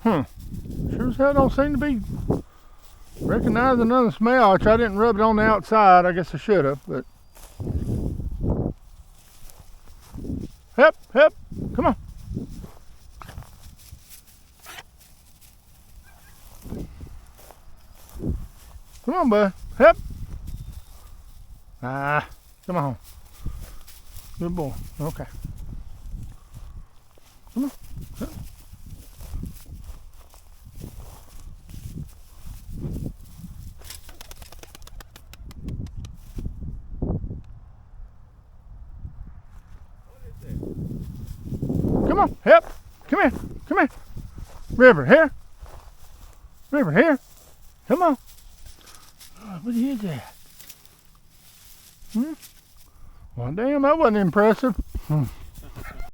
Sure as hell don't seem to be recognizing none of the smell, which I didn't rub it on the outside. I guess I should have, but. Hep, hep, come on. Come on, bud. Hep. Ah, come on. Good boy. Okay. Come on. Hep. Come on, Hep. Come here. Come here. River, here. River, here. Come on. Oh, what is that? Well, damn, that wasn't impressive.